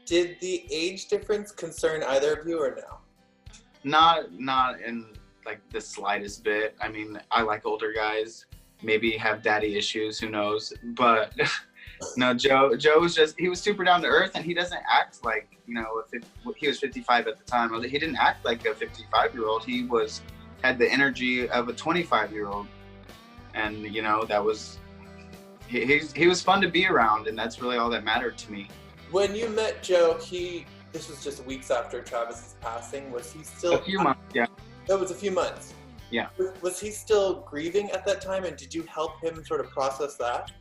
Did the age difference concern either of you or no? Not in like the slightest bit. I mean, I like older guys. Maybe have daddy issues, who knows? But no, Joe was he was super down to earth, and he doesn't act like, you know, if he was 55 at the time. He didn't act like a 55-year-old. He had the energy of a 25-year-old, and you know, that was he was fun to be around, and that's really all that mattered to me. When you met Joe, this was just weeks after Travis's passing. Was he still a few months? Yeah. That was a few months. Yeah. Was he still grieving at that time, and did you help him sort of process that?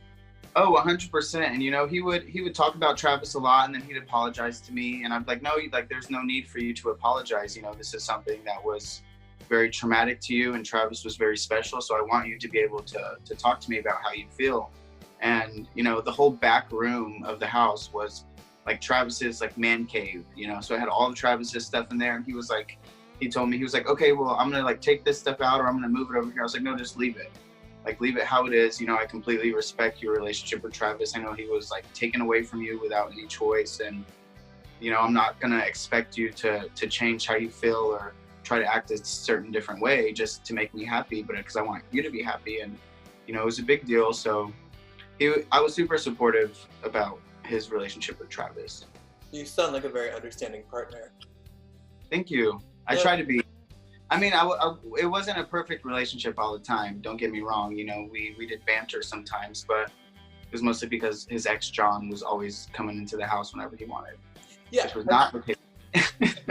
Oh, 100%. And you know, he would talk about Travis a lot, and then he'd apologize to me, and I'm like, no, like, there's no need for you to apologize. You know, this is something that was very traumatic to you, and Travis was very special, so I want you to be able to talk to me about how you feel. And you know, the whole back room of the house was like Travis's like man cave, you know, so I had all of Travis's stuff in there, and he told me, he was like, okay, well, I'm gonna like take this stuff out, or I'm gonna move it over here. I was like, no, just leave it. Like, leave it how it is. You know, I completely respect your relationship with Travis. I know he was like taken away from you without any choice, and you know, I'm not gonna expect you to change how you feel or try to act a certain different way just to make me happy, but because I want you to be happy. And you know, it was a big deal. So I was super supportive about his relationship with Travis. You sound like a very understanding partner. Thank you. I try to be. I mean, it wasn't a perfect relationship all the time. Don't get me wrong. You know, we did banter sometimes, but it was mostly because his ex John was always coming into the house whenever he wanted. Yeah, which was not the case.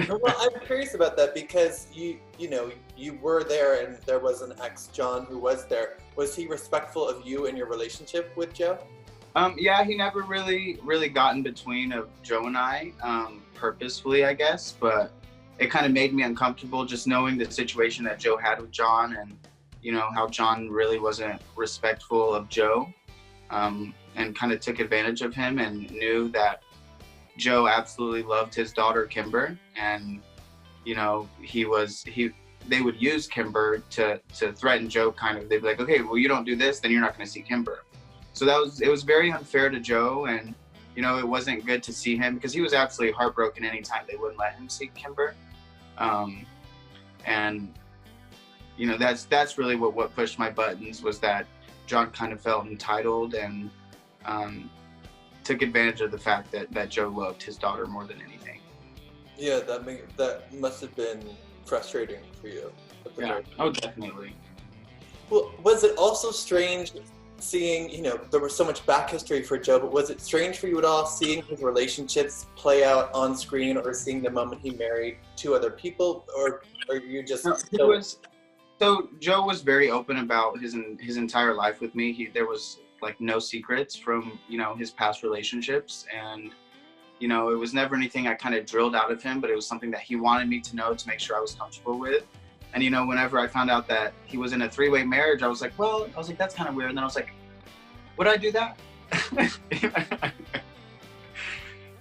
Well, I'm curious about that because you know, you were there, and there was an ex John who was there. Was he respectful of you and your relationship with Joe? Yeah, he never really got in between of Joe and I, purposefully, I guess, but it kind of made me uncomfortable just knowing the situation that Joe had with John, and you know, how John really wasn't respectful of Joe, and kind of took advantage of him, and knew that Joe absolutely loved his daughter Kimber, and you know, they would use Kimber to threaten Joe. Kind of, they'd be like, okay, well, you don't do this, then you're not going to see Kimber. So it was very unfair to Joe, and you know, it wasn't good to see him, because he was absolutely heartbroken anytime they wouldn't let him see Kimber. And you know, that's really what pushed my buttons, was that John kind of felt entitled, and took advantage of the fact that Joe loved his daughter more than anything. Yeah, that must have been frustrating for you. Yeah. Oh, definitely. Well, was it also strange seeing, you know, there was so much back history for Joe, but was it strange for you at all seeing his relationships play out on screen, or seeing the moment he married two other people, or you just... No, so Joe was very open about his entire life with me. There was like no secrets from, you know, his past relationships, and you know, it was never anything I kind of drilled out of him, but it was something that he wanted me to know to make sure I was comfortable with. And you know, whenever I found out that he was in a 3-way marriage, I was like, that's kind of weird. And then I was like, would I do that?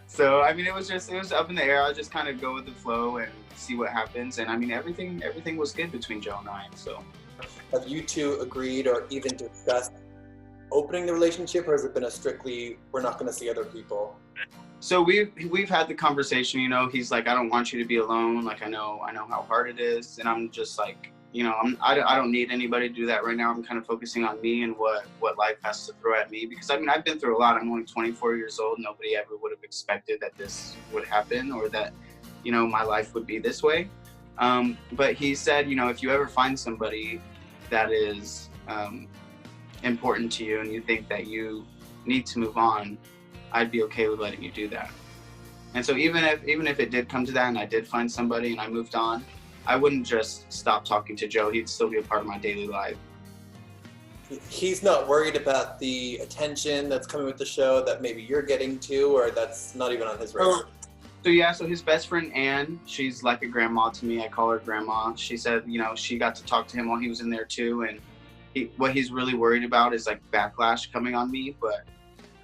So I mean, it was up in the air. I just kind of go with the flow and see what happens. And I mean, everything was good between Joe and I. So have you two agreed or even discussed opening the relationship, or has it been a strictly, we're not going to see other people? So we've had the conversation. You know, he's like, I don't want you to be alone. Like, I know how hard it is, and I'm just like, you know, I don't need anybody to do that right now. I'm kind of focusing on me and what life has to throw at me, because I mean, I've been through a lot. I'm only 24 years old. Nobody ever would have expected that this would happen, or that, you know, my life would be this way. But he said, you know, if you ever find somebody that is important to you, and you think that you need to move on, I'd be okay with letting you do that. And so even if it did come to that, and I did find somebody and I moved on, I wouldn't just stop talking to Joe. He'd still be a part of my daily life. He's not worried about the attention that's coming with the show that maybe you're getting to, or that's not even on his radar? So his best friend Anne, she's like a grandma to me. I call her grandma. She said, you know, she got to talk to him while he was in there too, and what he's really worried about is like backlash coming on me. But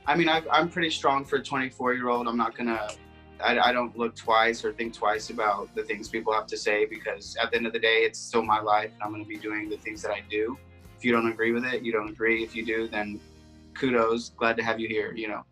I mean, I'm pretty strong for a 24-year-old. I'm not gonna, I don't look twice or think twice about the things people have to say, because at the end of the day, it's still my life, and I'm gonna be doing the things that I do. If you don't agree with it, you don't agree. If you do, then kudos, glad to have you here, you know.